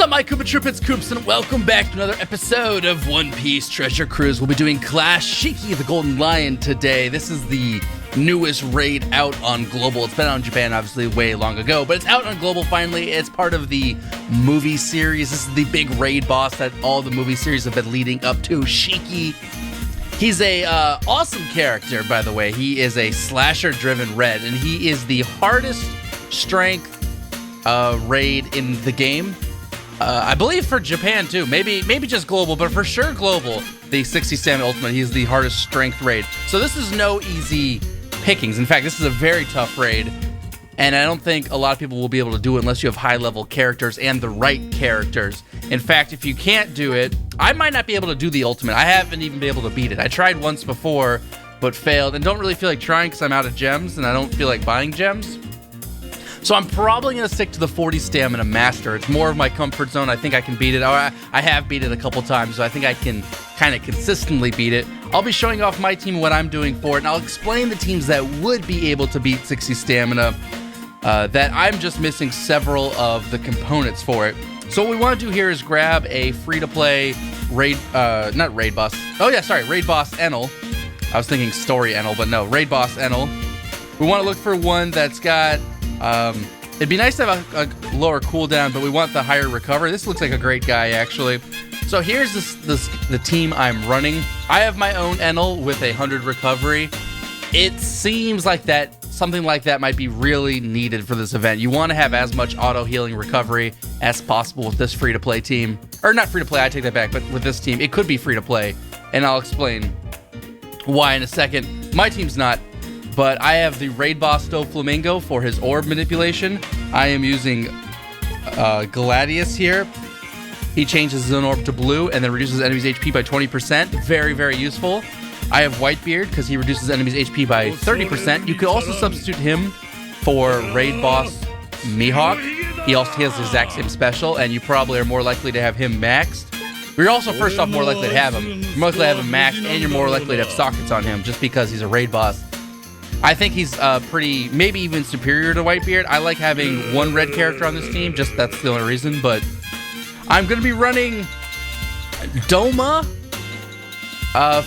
up, my Koopa Troop? It's Koops, and welcome back to another episode of One Piece Treasure Cruise. We'll be doing Clash Shiki the Golden Lion today. This is the newest raid out on Global. It's been on Japan, obviously, way long ago, but it's out on Global finally. It's part of the movie series. This is the big raid boss that all the movie series have been leading up to, Shiki. He's a awesome character, by the way. He is a slasher-driven red, and he is the hardest strength raid in the game. I believe for Japan too, maybe just Global, but for sure Global, the 60 stamina ultimate, he's the hardest strength raid. So this is no easy pickings. In fact, this is a very tough raid, and I don't think a lot of people will be able to do it unless you have high level characters and the right characters. In fact, if you can't do it, I might not be able to do the ultimate. I haven't even been able to beat it. I tried once before, but failed, and don't really feel like trying because I'm out of gems, and I don't feel like buying gems. So I'm probably going to stick to the 40 stamina master. It's more of my comfort zone. I think I can beat it. I have beat it a couple times, so I think I can kind of consistently beat it. I'll be showing off my team and what I'm doing for it, and I'll explain the teams that would be able to beat 60 stamina, that I'm just missing several of the components for it. So what we want to do here is grab a free-to-play raid, not raid boss. Oh yeah, sorry, raid boss Enel. I was thinking story Enel, but no, raid boss Enel. We want to look for one that's got... it'd be nice to have a lower cooldown, but we want the higher recovery. This looks like a great guy, actually. So here's the team I'm running. I have my own Enel with 100 recovery. It seems like something like that might be really needed for this event. You want to have as much auto healing recovery as possible with this free-to-play team. Or not free-to-play, I take that back, but with this team, it could be free-to-play. And I'll explain why in a second. My team's not. But I have the raid boss Doflamingo for his orb manipulation. I am using Gladius here. He changes his own orb to blue and then reduces enemies' HP by 20%. Very, very useful. I have Whitebeard because he reduces enemies' HP by 30%. You could also substitute him for raid boss Mihawk. He also has the exact same special, and you probably are more likely to have him maxed. You're also, first off, more likely to have him. You're more likely to have him maxed, and you're more likely to have sockets on him just because he's a raid boss. I think he's pretty, maybe even superior to Whitebeard. I like having one red character on this team, just that's the only reason, but I'm going to be running Doma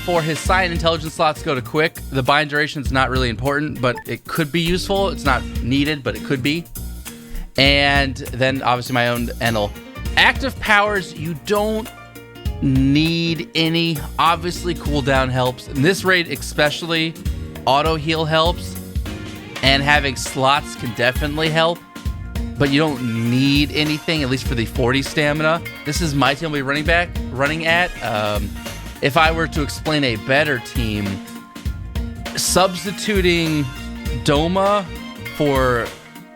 for his Science Intelligence slots go to quick. The bind duration is not really important, but it could be useful. It's not needed, but it could be. And then obviously my own Enel. Active powers, you don't need any. Obviously cooldown helps. In this raid especially, auto heal helps, and having slots can definitely help, but you don't need anything, at least for the 40 stamina. This is my team I'll be running at. If I were to explain a better team, substituting Doma for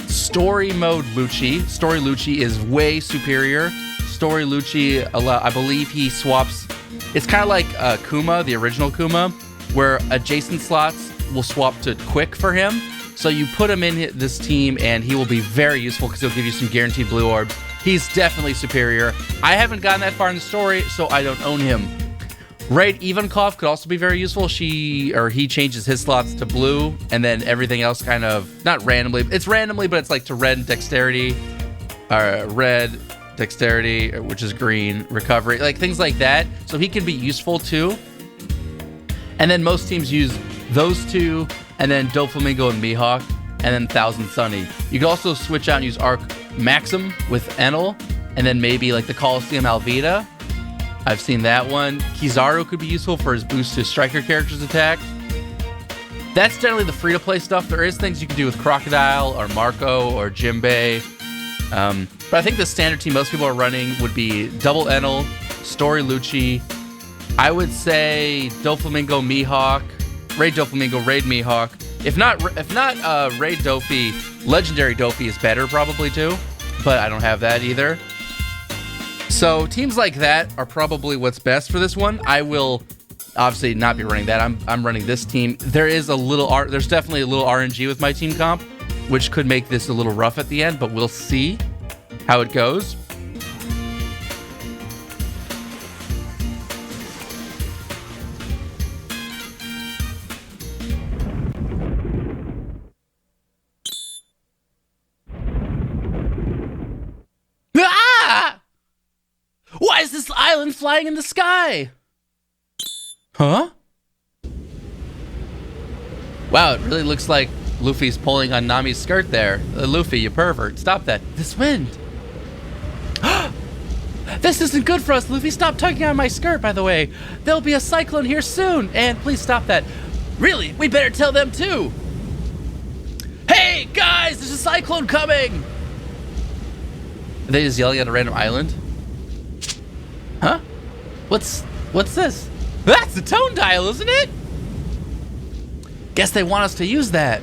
story mode Lucci. Story Lucci is way superior. Story Lucci, I believe he swaps. It's kind of like Kuma, the original Kuma, where adjacent slots will swap to quick for him. So you put him in this team and he will be very useful because he'll give you some guaranteed blue orbs. He's definitely superior. I haven't gotten that far in the story, so I don't own him. Raid Ivankov could also be very useful. He changes his slots to blue, and then everything else kind of, not randomly, it's randomly, but it's like to red dexterity, which is green, recovery, like things like that. So he can be useful too. And then most teams use those two, and then Doflamingo and Mihawk, and then Thousand Sunny. You can also switch out and use Arc Maxim with Enel, and then maybe like the Coliseum Alvida. I've seen that one. Kizaru could be useful for his boost to striker character's attack. That's generally the free-to-play stuff. There is things you can do with Crocodile, or Marco, or Jimbei. But I think the standard team most people are running would be Double Enel, Story Lucci. I would say Doflamingo, Mihawk, Raid Doflamingo, Raid Mihawk. If not Raid Dofi, Legendary Dofi is better probably too, but I don't have that either. So teams like that are probably what's best for this one. I will obviously not be running that. I'm running this team. There's definitely a little RNG with my team comp, which could make this a little rough at the end, but we'll see how it goes. this island flying in the sky? Huh? Wow, it really looks like Luffy's pulling on Nami's skirt there. Luffy, you pervert. Stop that. This wind. This isn't good for us, Luffy. Stop tugging on my skirt, by the way. There'll be a cyclone here soon. And please stop that. Really? We better tell them too. Hey, guys, there's a cyclone coming. Are they just yelling at a random island? Huh? What's this? That's the tone dial, isn't it? Guess they want us to use that.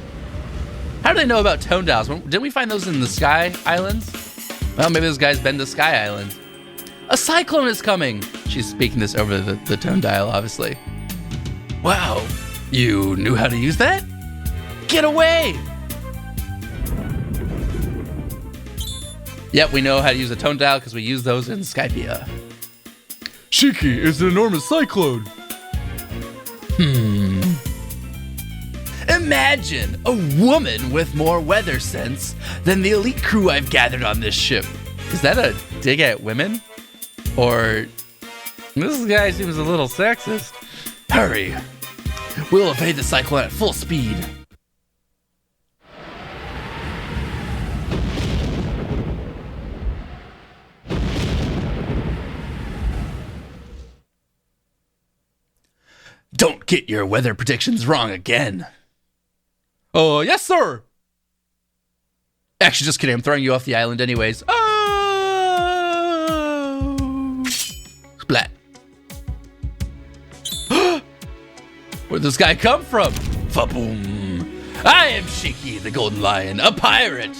How do they know about tone dials? Didn't we find those in the Sky Islands? Well, maybe those guys been to Sky Island. A cyclone is coming. She's speaking this over the tone dial, obviously. Wow, you knew how to use that? Get away! Yep, we know how to use a tone dial because we use those in Skypia. Shiki is an enormous cyclone. Imagine a woman with more weather sense than the elite crew I've gathered on this ship. Is that a dig at women? Or this guy seems a little sexist. Hurry. We'll evade the cyclone at full speed. Don't get your weather predictions wrong again. Oh, yes, sir. Actually, just kidding. I'm throwing you off the island anyways. Oh! Splat. Where'd this guy come from? Fa-boom. I am Shiki, the Golden Lion, a pirate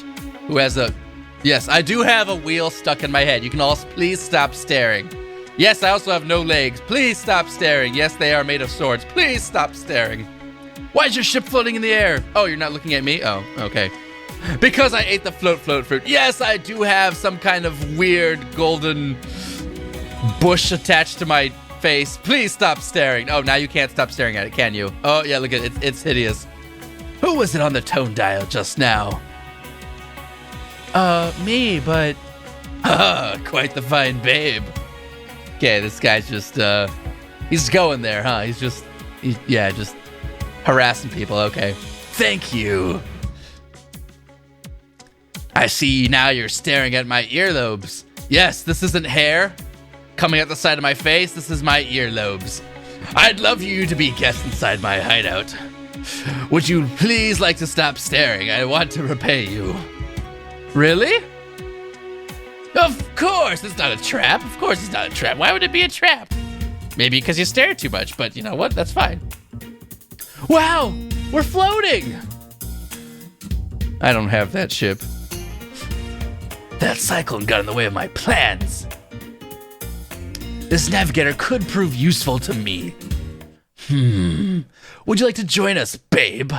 who has a... Yes, I do have a wheel stuck in my head. You can all please stop staring. Yes, I also have no legs. Please stop staring. Yes, they are made of swords. Please stop staring. Why is your ship floating in the air? Oh, you're not looking at me? Oh, okay. Because I ate the float fruit. Yes, I do have some kind of weird golden bush attached to my face. Please stop staring. Oh, now you can't stop staring at it, can you? Oh, yeah, look at it. It's hideous. Who was it on the tone dial just now? Me, but... quite the fine babe. Okay, this guy's just, he's going there, huh? He's just harassing people, okay. Thank you. I see now you're staring at my earlobes. Yes, this isn't hair coming out the side of my face. This is my earlobes. I'd love you to be guest inside my hideout. Would you please like to stop staring? I want to repay you. Really? Of course, it's not a trap. Of course it's not a trap. Why would it be a trap? Maybe because you stare too much, but you know what? That's fine. Wow, we're floating. I don't have that ship. That cyclone got in the way of my plans. This navigator could prove useful to me. Would you like to join us, babe?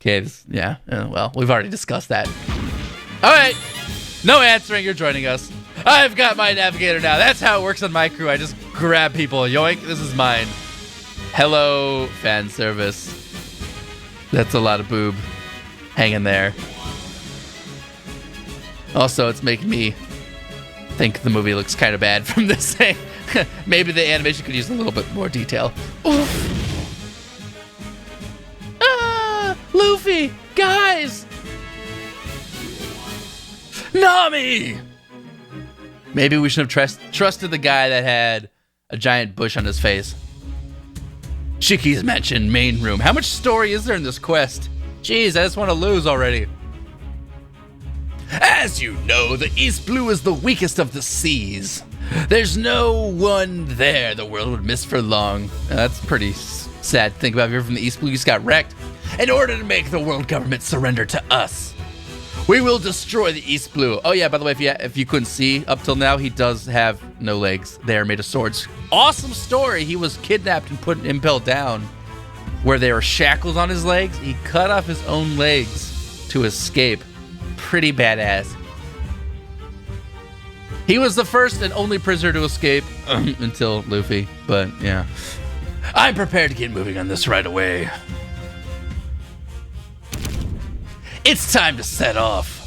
Okay, yeah, well, we've already discussed that. All right. No answering, you're joining us. I've got my navigator now. That's how it works on my crew. I just grab people. Yoink, this is mine. Hello, fan service. That's a lot of boob hanging there. Also, it's making me think the movie looks kind of bad from this thing. Maybe the animation could use a little bit more detail. Oof. Ah, Luffy, guys. Nami! Maybe we should have trusted the guy that had a giant bush on his face. Shiki's mentioned main room. How much story is there in this quest? Jeez, I just want to lose already. As you know, the East Blue is the weakest of the seas. There's no one there the world would miss for long. That's pretty sad to think about. If you're from the East Blue, you just got wrecked. In order to make the world government surrender to us, we will destroy the East Blue. Oh yeah, by the way, if you couldn't see up till now, he does have no legs. They are made of swords. Awesome story. He was kidnapped and impaled down where there were shackles on his legs. He cut off his own legs to escape. Pretty badass. He was the first and only prisoner to escape until Luffy, but yeah. I'm prepared to get moving on this right away. It's time to set off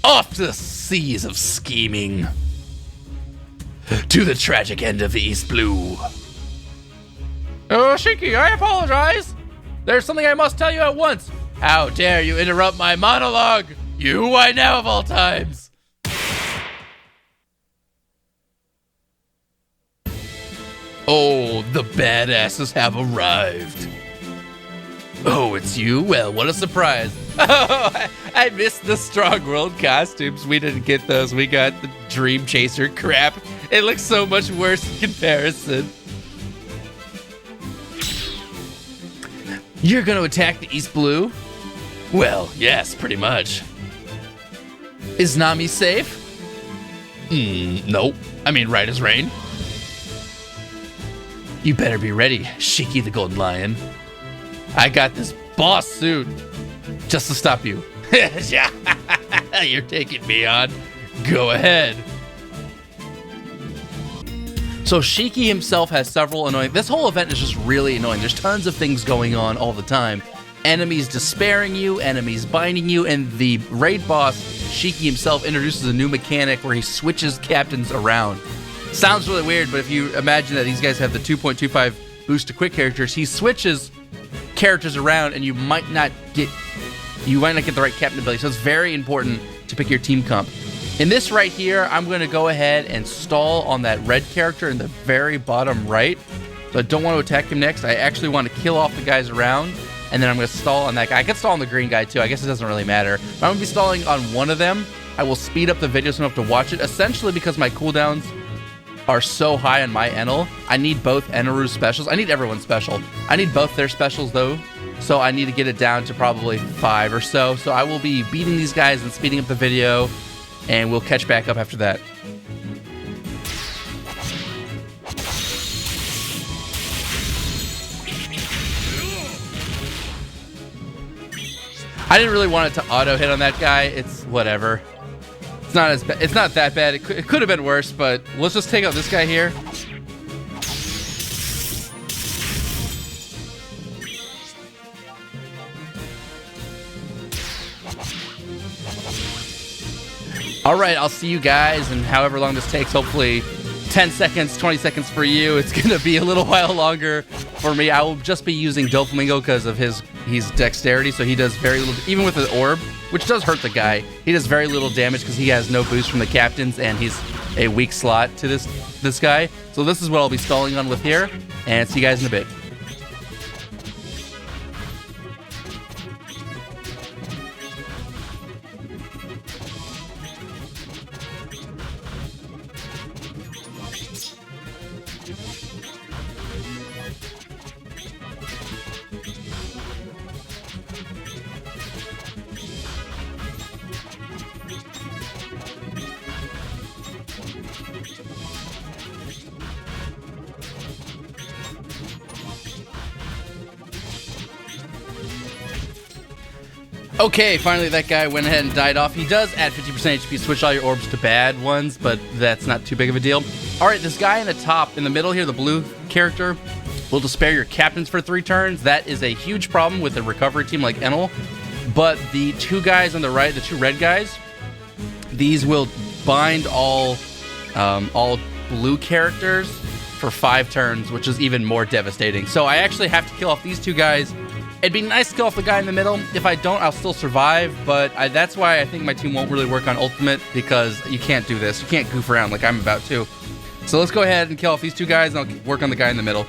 to the seas of scheming. to the tragic end of the East Blue. Oh, Shiki, I apologize. There's something I must tell you at once. How dare you interrupt my monologue? You, why now of all times? Oh, the badasses have arrived. Oh, it's you? Well, what a surprise. Oh, I missed the Strong World costumes. We didn't get those. We got the Dream Chaser crap. It looks so much worse in comparison. You're gonna attack the East Blue? Well, yes, pretty much. Is Nami safe? Nope. I mean, right as rain. You better be ready, Shiki the Golden Lion. I got this boss suit just to stop you. You're taking me on. Go ahead. So Shiki himself has several annoying... This whole event is just really annoying. There's tons of things going on all the time. Enemies despairing you, enemies binding you, and the raid boss, Shiki himself, introduces a new mechanic where he switches captains around. Sounds really weird, but if you imagine that these guys have the 2.25 boost to quick characters, he switches characters around and you might not get the right captain ability. So it's very important to pick your team comp. In this right here, I'm going to go ahead and stall on that red character in the very bottom right. So I don't want to attack him next. I actually want to kill off the guys around, and then I'm going to stall on that guy. I could stall on the green guy too. I guess it doesn't really matter. But I'm going to be stalling on one of them. I will speed up the video so I don't have to watch it, essentially because my cooldowns are so high on my Enel. I need both Eneru's specials. I need everyone's special. I need both their specials though, so I need to get it down to probably 5 or so. So I will be beating these guys and speeding up the video, and we'll catch back up after that. I didn't really want it to auto hit on that guy. It's whatever. It's not as bad. It's not that bad. It could have been worse, but let's just take out this guy here. All right, I'll see you guys in however long this takes. Hopefully 10 seconds, 20 seconds for you. It's going to be a little while longer for me. I will just be using Doflamingo because of his dexterity, so he does very little, even with the orb, which does hurt the guy. He does very little damage because he has no boost from the captains, and he's a weak slot to this guy. So this is what I'll be stalling on with here, and see you guys in a bit. Okay, finally that guy went ahead and died off. He does add 50% HP, switch all your orbs to bad ones, but that's not too big of a deal. All right, this guy in the top, in the middle here, the blue character, will despair your captains for 3 turns. That is a huge problem with a recovery team like Enel. But the 2 guys on the right, the 2 red guys, these will bind all blue characters for 5 turns, which is even more devastating. So I actually have to kill off these 2 guys. It'd be nice to kill off the guy in the middle. If I don't, I'll still survive, but that's why I think my team won't really work on ultimate, because you can't do this. You can't goof around like I'm about to. So let's go ahead and kill off these 2 guys, and I'll work on the guy in the middle.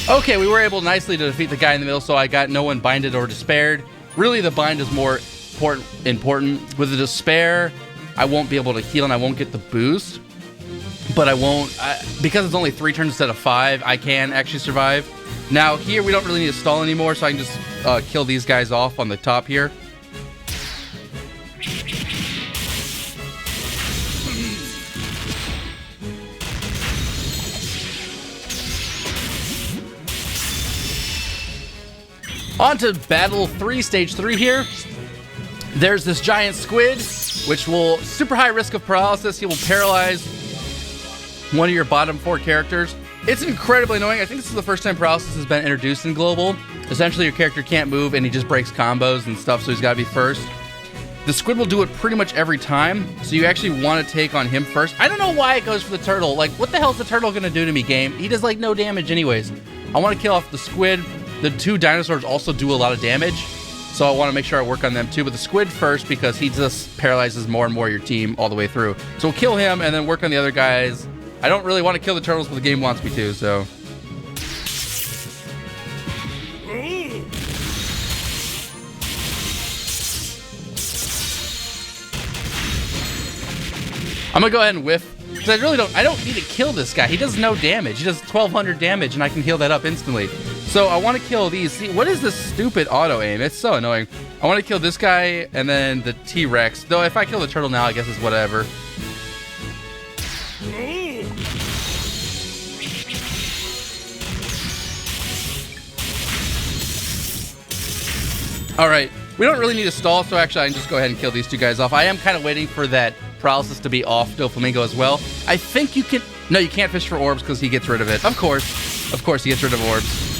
Okay, we were able nicely to defeat the guy in the middle, so I got no one binded or despaired. Really, the bind is more important. With the despair, I won't be able to heal and I won't get the boost. But I won't, because it's only 3 turns instead of 5, I can actually survive. Now here, we don't really need to stall anymore, so I can just kill these guys off on the top here. On to battle 3, stage 3 here. There's this giant squid, which will super high risk of paralysis. He will paralyze one of your bottom 4 characters. It's incredibly annoying. I think this is the first time paralysis has been introduced in Global. Essentially, your character can't move and he just breaks combos and stuff, so he's got to be first. The squid will do it pretty much every time, so you actually want to take on him first. I don't know why it goes for the turtle. Like, what the hell is the turtle going to do to me, game? He does, like, no damage anyways. I want to kill off the squid. The 2 dinosaurs also do a lot of damage, so I want to make sure I work on them too. But the squid first, because he just paralyzes more and more your team all the way through. So we'll kill him and then work on the other guys. I don't really want to kill the turtles, but the game wants me to, so... I'm gonna go ahead and whiff, because I don't need to kill this guy. He does no damage. He does 1,200 damage, and I can heal that up instantly. So I want to kill these. See, what is this stupid auto aim? It's so annoying. I want to kill this guy, and then the T-Rex. Though if I kill the turtle now, I guess it's whatever. All right, we don't really need to stall, so actually I can just go ahead and kill these 2 guys off. I am kind of waiting for that paralysis to be off Doflamingo as well. I think you can... No, you can't fish for orbs because he gets rid of it. Of course he gets rid of orbs.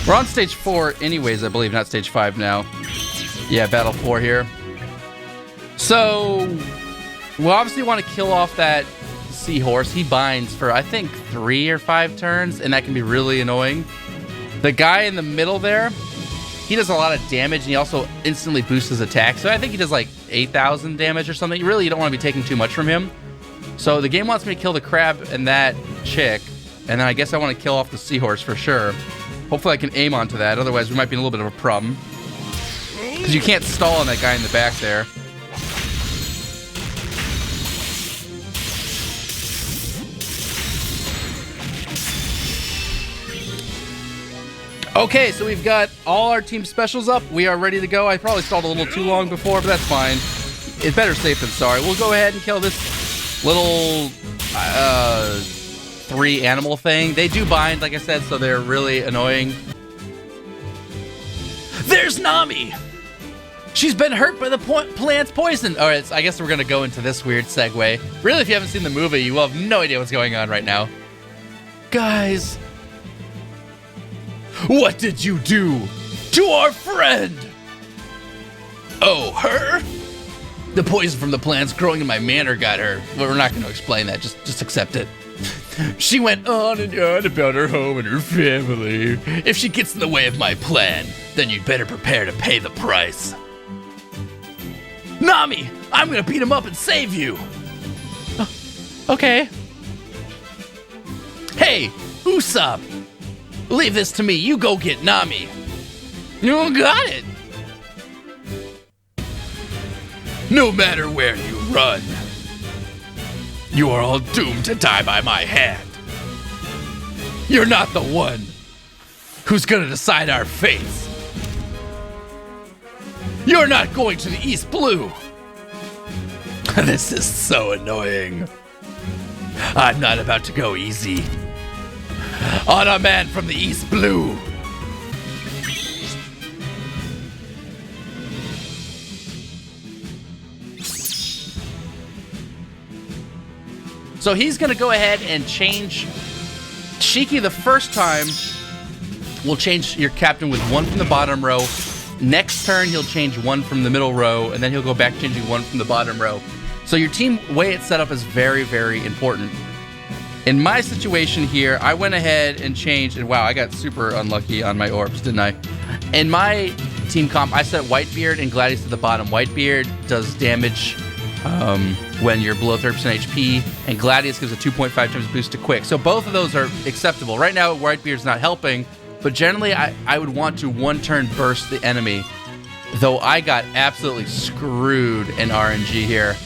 We're on stage 4 anyways, I believe, not stage 5 now. Yeah, battle 4 here. So, we'll obviously want to kill off that seahorse. He binds for, I think, 3 or 5 turns, and that can be really annoying. The guy in the middle there, he does a lot of damage, and he also instantly boosts his attack. So I think he does like 8,000 damage or something. You don't want to be taking too much from him. So the game wants me to kill the crab and that chick. And then I guess I want to kill off the seahorse for sure. Hopefully I can aim onto that. Otherwise, we might be in a little bit of a problem. Because you can't stall on that guy in the back there. Okay, so we've got all our team specials up. We are ready to go. I probably stalled a little too long before, but that's fine. It's better safe than sorry. We'll go ahead and kill this little 3 animal thing. They do bind, like I said, so they're really annoying. There's Nami! She's been hurt by the plant's poison. All right, so I guess we're going to go into this weird segue. Really, if you haven't seen the movie, you will have no idea what's going on right now. Guys... what did you do to our friend? Oh, her? The poison from the plants growing in my manor got her. But we're not going to explain that. Just accept it. She went on and on about her home and her family. If she gets in the way of my plan, then you'd better prepare to pay the price. Nami, I'm going to beat him up and save you. Okay. Hey, Usopp. Leave this to me. You go get Nami. You got it. No matter where you run, you are all doomed to die by my hand. You're not the one who's gonna decide our fates. You're not going to the East Blue. This is so annoying. I'm not about to go easy on a man from the East Blue. So he's gonna go ahead and change Shiki the first time. We'll change your captain with 1 from the bottom row. Next turn, he'll change 1 from the middle row, and then he'll go back changing 1 from the bottom row. So your team way it's set up is very, very important. In my situation here, I went ahead and changed, and wow, I got super unlucky on my orbs, didn't I? In my team comp, I set Whitebeard and Gladius to the bottom. Whitebeard does damage when you're below 30% HP, and Gladius gives a 2.5 times boost to quick. So both of those are acceptable. Right now, Whitebeard's not helping, but generally I would want to 1-turn burst the enemy, though I got absolutely screwed in RNG here.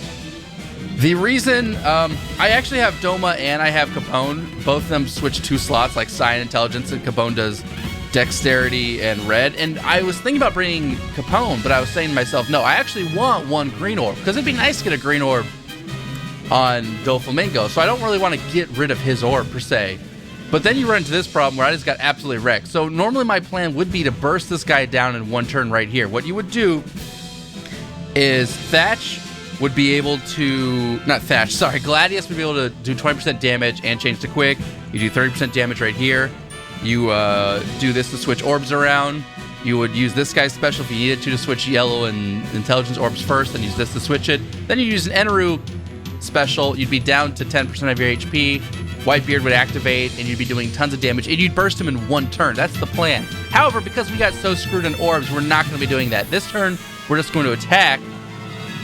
The reason, I actually have Doma and I have Capone. Both of them switch 2 slots, like Psi and Intelligence, and Capone does Dexterity and Red. And I was thinking about bringing Capone, but I was saying to myself, no, I actually want 1 green orb, because it'd be nice to get a green orb on Doflamingo, so I don't really want to get rid of his orb, per se. But then you run into this problem where I just got absolutely wrecked. So normally my plan would be to burst this guy down in 1 turn right here. What you would do is Thatch would be able to, not Thatch, sorry, Gladius would be able to do 20% damage and change to quick. You do 30% damage right here. You do this to switch orbs around. You would use this guy's special if you needed to switch yellow and intelligence orbs first, then use this to switch it. Then you use an Eneru special. You'd be down to 10% of your HP. Whitebeard would activate, and you'd be doing tons of damage, and you'd burst him in one turn. That's the plan. However, because we got so screwed in orbs, we're not going to be doing that. This turn, we're just going to attack,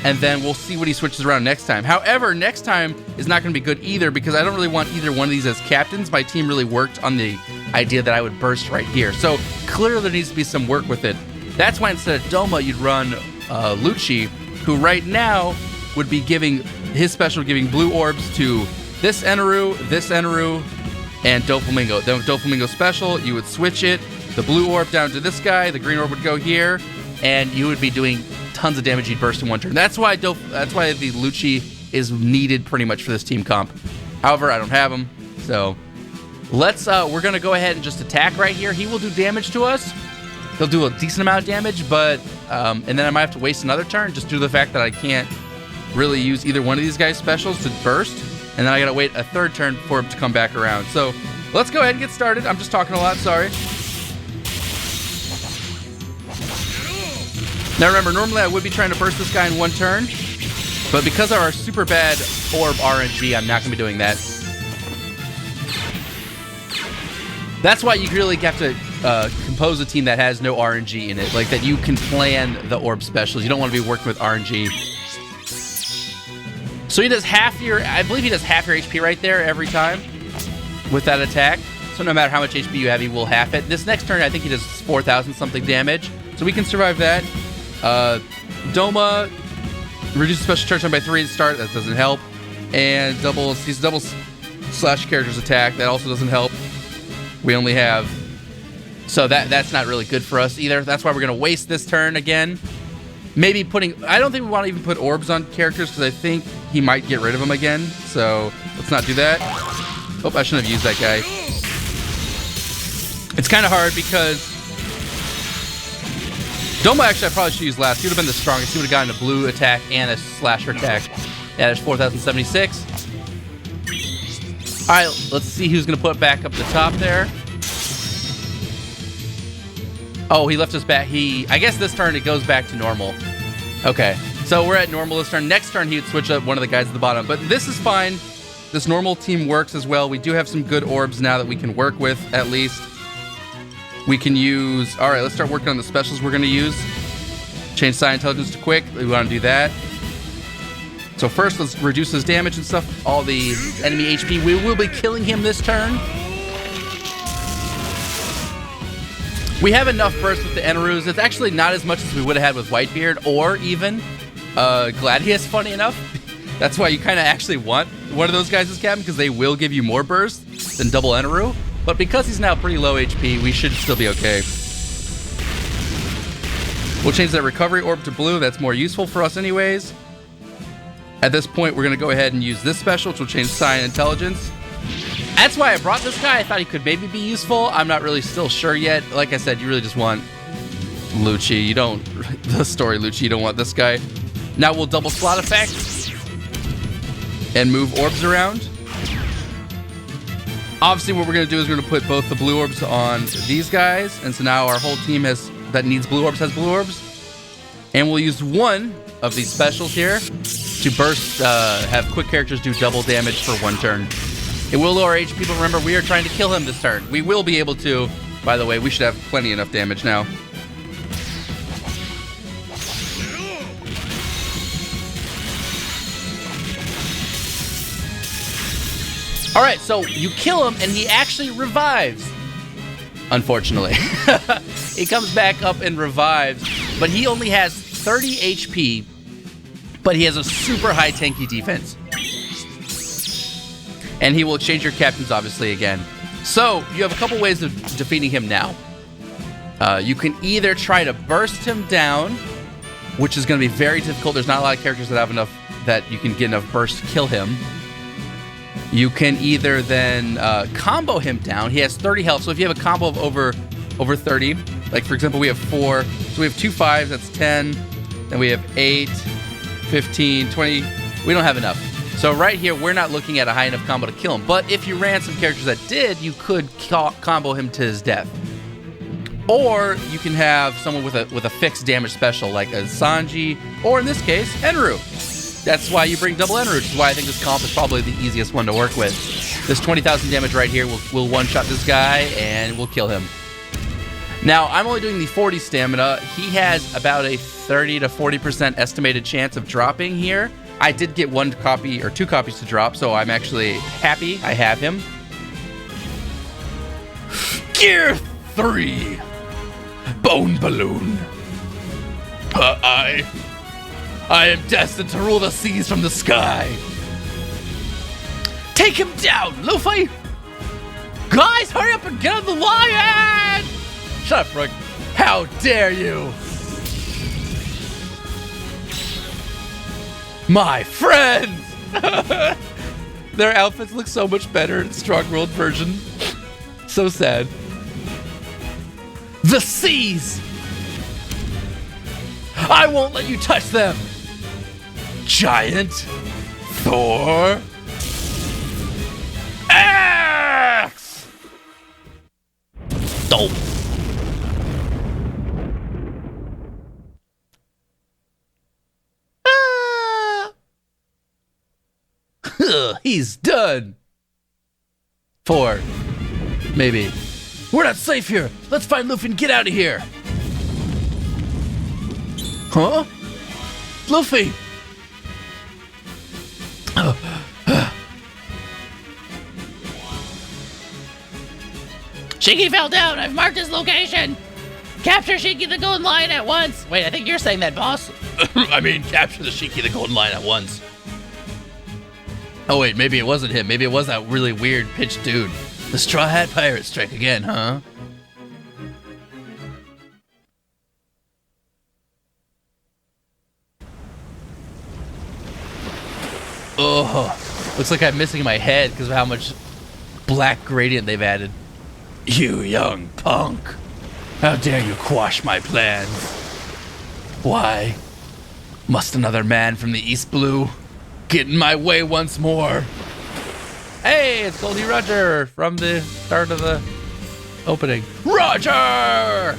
and then we'll see what he switches around next time. However, next time is not going to be good either, because I don't really want either one of these as captains. My team really worked on the idea that I would burst right here. So clearly there needs to be some work with it. That's why instead of Doma, you'd run Lucci, who right now would be giving his special, giving blue orbs to this Eneru, and Doflamingo. Then with Doflamingo special, you would switch it, the blue orb down to this guy, the green orb would go here, and you would be doing tons of damage. You'd burst in one turn. That's why the Lucci is needed pretty much for this team comp. However, I don't have him, so let's we're gonna go ahead and just attack right here. He will do damage to us. He'll do a decent amount of damage, but and then I might have to waste another turn just due to the fact that I can't really use either one of these guys' specials to burst, and then I gotta wait a third turn for him to come back around. So let's go ahead and get started. I'm just talking a lot, sorry. Now remember, normally I would be trying to burst this guy in one turn, but because of our super bad orb RNG, I'm not gonna be doing that. That's why you really have to compose a team that has no RNG in it, like that you can plan the orb specials. You don't want to be working with RNG. So he does half your, I believe he does half your HP right there every time with that attack. So no matter how much HP you have, he will half it. This next turn, I think he does 4,000 something damage. So we can survive that. Doma reduces special charge time by 3 at the start. That doesn't help. And he's double slash character's attack. That also doesn't help. We only have, so that's not really good for us either. That's why we're gonna waste this turn again. Maybe I don't think we want to even put orbs on characters because I think he might get rid of them again. So let's not do that. Oh, I shouldn't have used that guy. It's kind of hard because Doma actually I probably should use last. He would have been the strongest. He would have gotten a blue attack and a slasher attack. Yeah, there's 4,076. All right, let's see who's going to put back up the top there. Oh, he left us back. I guess this turn it goes back to normal. Okay, so we're at normal this turn. Next turn, he would switch up one of the guys at the bottom. But this is fine. This normal team works as well. We do have some good orbs now that we can work with, at least. We can use... All right, let's start working on the specials we're going to use. Change Psi Intelligence to Quick. We want to do that. So first, let's reduce his damage and stuff. All the enemy HP. We will be killing him this turn. We have enough burst with the Enerus. It's actually not as much as we would have had with Whitebeard or even Gladius, funny enough. That's why you kind of actually want one of those guys as captain, because they will give you more burst than double Eneru. But because he's now pretty low HP, we should still be okay. We'll change that recovery orb to blue. That's more useful for us anyways. At this point, we're going to go ahead and use this special, which will change Psi and Intelligence. That's why I brought this guy. I thought he could maybe be useful. I'm not really still sure yet. Like I said, you really just want Lucci. You don't... The story Lucci, you don't want this guy. Now we'll double slot effect and move orbs around. Obviously, what we're going to do is we're going to put both the blue orbs on these guys. And so now our whole team that needs blue orbs has blue orbs. And we'll use one of these specials here to burst, have quick characters do double damage for one turn. It will lower HP, but remember, we are trying to kill him this turn. We will be able to. By the way, we should have plenty enough damage now. All right, so you kill him, and he actually revives. Unfortunately. He comes back up and revives, but he only has 30 HP, but he has a super high tanky defense. And he will exchange your captains, obviously, again. So, you have a couple ways of defeating him now. You can either try to burst him down, which is going to be very difficult. There's not a lot of characters that have enough that you can get enough burst to kill him. You can either then combo him down. He has 30 health, so if you have a combo of over 30, like for example, we have 4, so we have 2 5s, that's 10. Then we have 8, 15, 20. We don't have enough. So right here, we're not looking at a high enough combo to kill him. But if you ran some characters that did, you could combo him to his death. Or you can have someone with a fixed damage special like a Sanji, or in this case, Enru. That's why you bring double Enru, which is why I think this comp is probably the easiest one to work with. This 20,000 damage right here will one-shot this guy, and we'll kill him. Now, I'm only doing the 40 stamina. He has about a 30 to 40% estimated chance of dropping here. I did get 1 copy or 2 copies to drop, so I'm actually happy I have him. Gear 3. Bone Balloon. I am destined to rule the seas from the sky. Take him down, Luffy! Guys, hurry up and get on the lion! Shut up, Rook. How dare you! My friends! Their outfits look so much better in Strong World version. So sad. The seas! I won't let you touch them! Giant Thor Axe! Dope. He's done. 4. Maybe. We're not safe here. Let's find Luffy and get out of here. Huh? Luffy! Shiki fell down. I've marked his location. Capture Shiki the Golden Lion at once. Wait, I think you're saying that, boss. I mean, capture the Shiki the Golden Lion at once. Oh wait, maybe it wasn't him. Maybe it was that really weird pitch dude. The Straw Hat Pirate strike again, huh? Oh, looks like I'm missing my head because of how much black gradient they've added. You young punk. How dare you quash my plans? Why must another man from the East Blue get in my way once more? Hey, it's Goldie Roger from the start of the opening. Roger!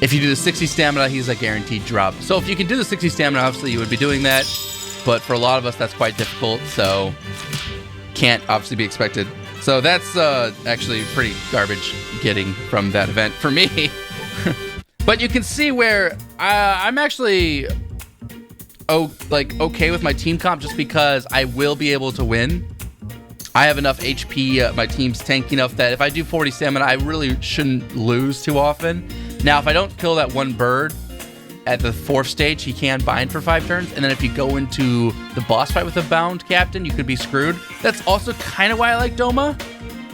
If you do the 60 stamina, he's a guaranteed drop. So if you can do the 60 stamina, obviously you would be doing that. But for a lot of us, that's quite difficult, so can't obviously be expected. So that's actually pretty garbage getting from that event for me. But you can see where I'm actually okay with my team comp just because I will be able to win. I have enough HP, my team's tanky enough that if I do 40 stamina, I really shouldn't lose too often. Now, if I don't kill that one bird at the 4th stage, he can bind for 5 turns. And then if you go into the boss fight with a bound captain, you could be screwed. That's also kind of why I like Doma.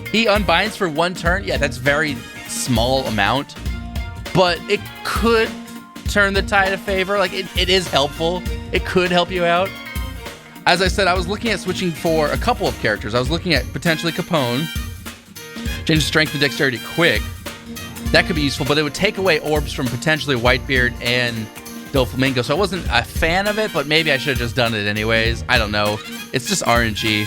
He unbinds for 1 turn. Yeah, that's very small amount. But it could turn the tide of favor. Like, it is helpful. It could help you out. As I said, I was looking at switching for a couple of characters. I was looking at potentially Capone. Change strength and dexterity quick. That could be useful, but it would take away orbs from potentially Whitebeard and Doflamingo. So I wasn't a fan of it, but maybe I should have just done it anyways. I don't know. It's just RNG.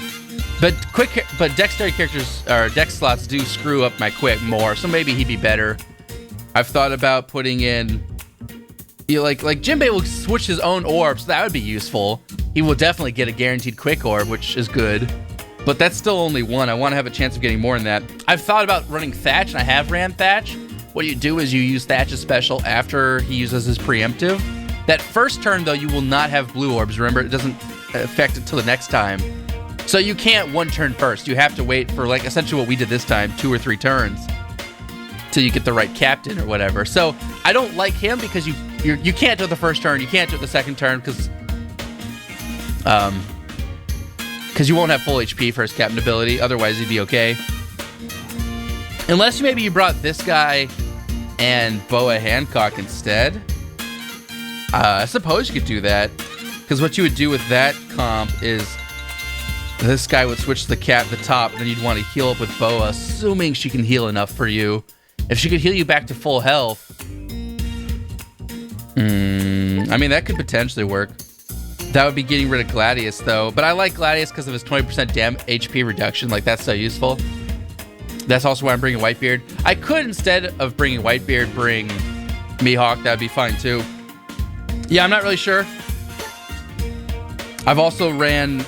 But dexterity characters or dex slots do screw up my quick more, so maybe he'd be better. I've thought about putting in, like Jinbei will switch his own orbs. So that would be useful. He will definitely get a guaranteed quick orb, which is good. But that's still only 1. I want to have a chance of getting more than that. I've thought about running Thatch, and I have ran Thatch. What you do is you use Thatch's special after he uses his preemptive. That first turn, though, you will not have blue orbs. Remember, it doesn't affect it till the next time. So you can't 1 turn first. You have to wait for, like, essentially what we did this time, 2 or 3 turns till you get the right captain or whatever. So I don't like him because you can't do it the first turn. You can't do it the second turn because you won't have full HP for his captain ability. Otherwise, he'd be okay. Unless maybe you brought this guy and Boa Hancock instead. I suppose you could do that. Because what you would do with that comp is this guy would switch the top, then you'd want to heal up with Boa, assuming she can heal enough for you. If she could heal you back to full health, I mean, that could potentially work. That would be getting rid of Gladius, though. But I like Gladius because of his 20% HP reduction. Like, that's so useful. That's also why I'm bringing Whitebeard. I could, instead of bringing Whitebeard, bring Mihawk. That would be fine, too. Yeah, I'm not really sure. I've also ran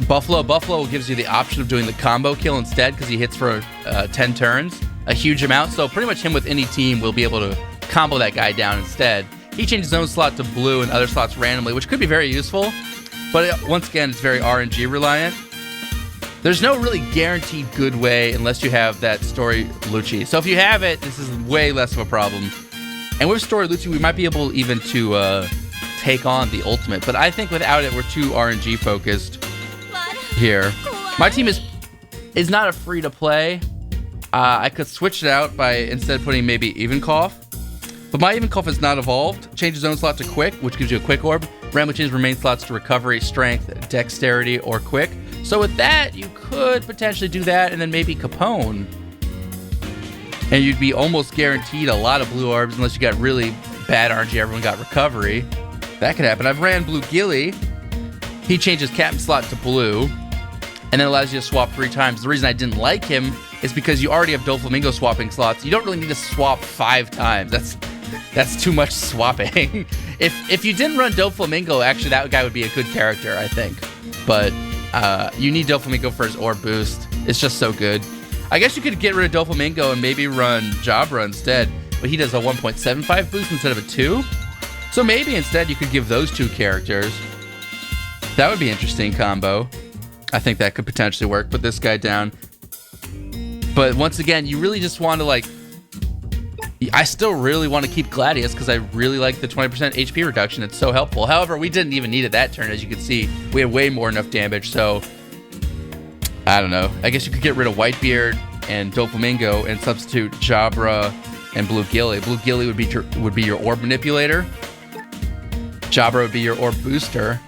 Buffalo. Buffalo gives you the option of doing the combo kill instead because he hits for 10 turns. A huge amount. So pretty much him with any team will be able to combo that guy down instead. He changes his own slot to blue and other slots randomly, which could be very useful. But once again, it's very RNG reliant. There's no really guaranteed good way unless you have that Story Lucci. So if you have it, this is way less of a problem. And with Story Lucci, we might be able even to take on the ultimate. But I think without it, we're too RNG focused here. My team is not a free to play. I could switch it out by instead putting maybe Evenkoff. But my Evenkoff is not evolved. Change his own slot to Quick, which gives you a Quick Orb. Randomly change remain slots to Recovery, Strength, Dexterity, or Quick. So with that, you could potentially do that, and then maybe Capone. And you'd be almost guaranteed a lot of blue orbs unless you got really bad RNG. Everyone got Recovery. That could happen. I've ran Blue Gilly. He changes Captain slot to blue, and then allows you to swap 3 times. The reason I didn't like him is because you already have Doflamingo swapping slots. You don't really need to swap 5 times. That's too much swapping. If you didn't run Doflamingo, actually that guy would be a good character, I think. But you need Doflamingo for his orb boost. It's just so good. I guess you could get rid of Doflamingo and maybe run Jabra instead, but he does a 1.75 boost instead of a 2. So maybe instead you could give those 2 characters. That would be an interesting combo. I think that could potentially work. Put this guy down. But once again, you really just want to like... I still really want to keep Gladius because I really like the 20% HP reduction. It's so helpful. However, we didn't even need it that turn. As you can see, we had way more enough damage. So, I don't know. I guess you could get rid of Whitebeard and Doflamingo and substitute Jabra and Blue Gilly. Blue Gilly would be your orb manipulator. Jabra would be your orb booster.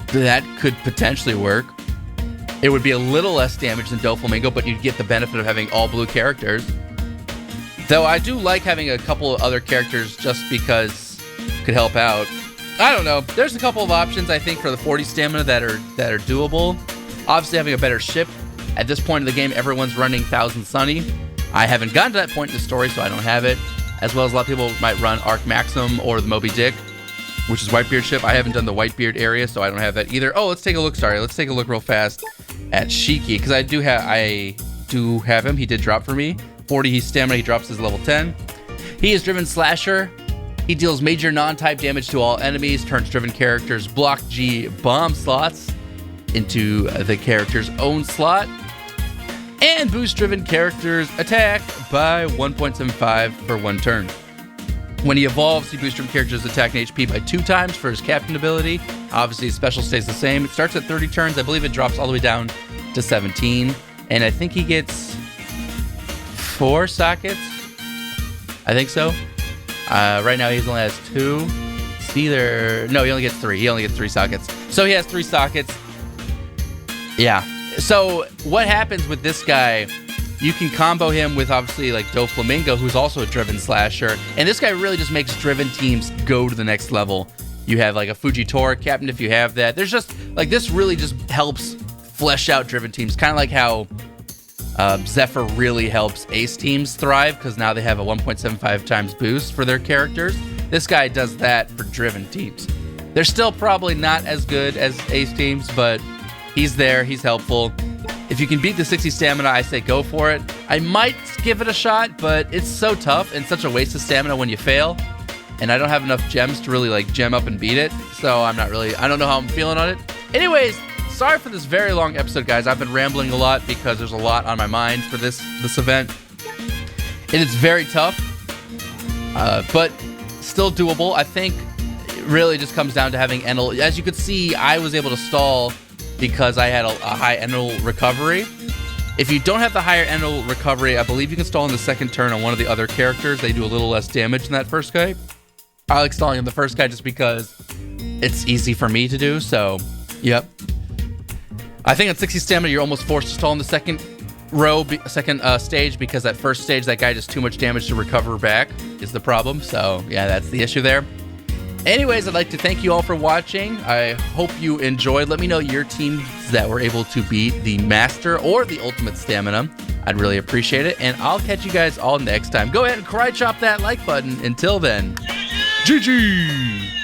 That could potentially work. It would be a little less damage than Doflamingo, but you'd get the benefit of having all blue characters. Though I do like having a couple of other characters just because it could help out. I don't know. There's a couple of options I think for the 40 stamina that are doable. Obviously having a better ship. At this point in the game, everyone's running Thousand Sunny. I haven't gotten to that point in the story, so I don't have it. As well as a lot of people might run Arc Maxim or the Moby Dick, which is Whitebeard ship. I haven't done the Whitebeard area, so I don't have that either. Oh, let's take a look. Sorry, let's take a look real fast at Shiki because I do have him. He did drop for me. 40 he's stamina, he drops his level 10. He is Driven Slasher. He deals major non-type damage to all enemies, turns driven characters' block G bomb slots into the character's own slot, and boosts driven characters' attack by 1.75 for 1 turn. When he evolves, he boosts driven characters' attack and HP by 2 times for his captain ability. Obviously, his special stays the same. It starts at 30 turns. I believe it drops all the way down to 17. And I think he gets 4 sockets. I think so. Right now he only has 2. It's either... No, he only gets 3. He only gets 3 sockets. So he has 3 sockets. Yeah. So what happens with this guy, you can combo him with obviously like Doflamingo, who's also a Driven Slasher. And this guy really just makes Driven teams go to the next level. You have like a Fujitora captain if you have that. There's just like this really just helps flesh out Driven teams. Kind of like how Zephyr really helps Ace teams thrive because now they have a 1.75 times boost for their characters. This guy does that for Driven teams. They're still probably not as good as Ace teams, but he's there. He's helpful. If you can beat the 60 stamina, I say go for it. I might give it a shot, but it's so tough and such a waste of stamina when you fail. And I don't have enough gems to really like gem up and beat it. So I don't know how I'm feeling on it. Anyways, sorry for this very long episode, guys. I've been rambling a lot because there's a lot on my mind for this event. It is very tough, but still doable. I think it really just comes down to having Enel. As you could see, I was able to stall because I had a high Enel recovery. If you don't have the higher Enel recovery, I believe you can stall in the second turn on one of the other characters. They do a little less damage than that first guy. I like stalling on the first guy just because it's easy for me to do, so, yep. I think at 60 stamina, you're almost forced to stall in the second stage, because that first stage, that guy just too much damage to recover back is the problem. So yeah, that's the issue there. Anyways, I'd like to thank you all for watching. I hope you enjoyed. Let me know your teams that were able to beat the Master or the Ultimate Stamina. I'd really appreciate it. And I'll catch you guys all next time. Go ahead and karate chop that like button. Until then, GG!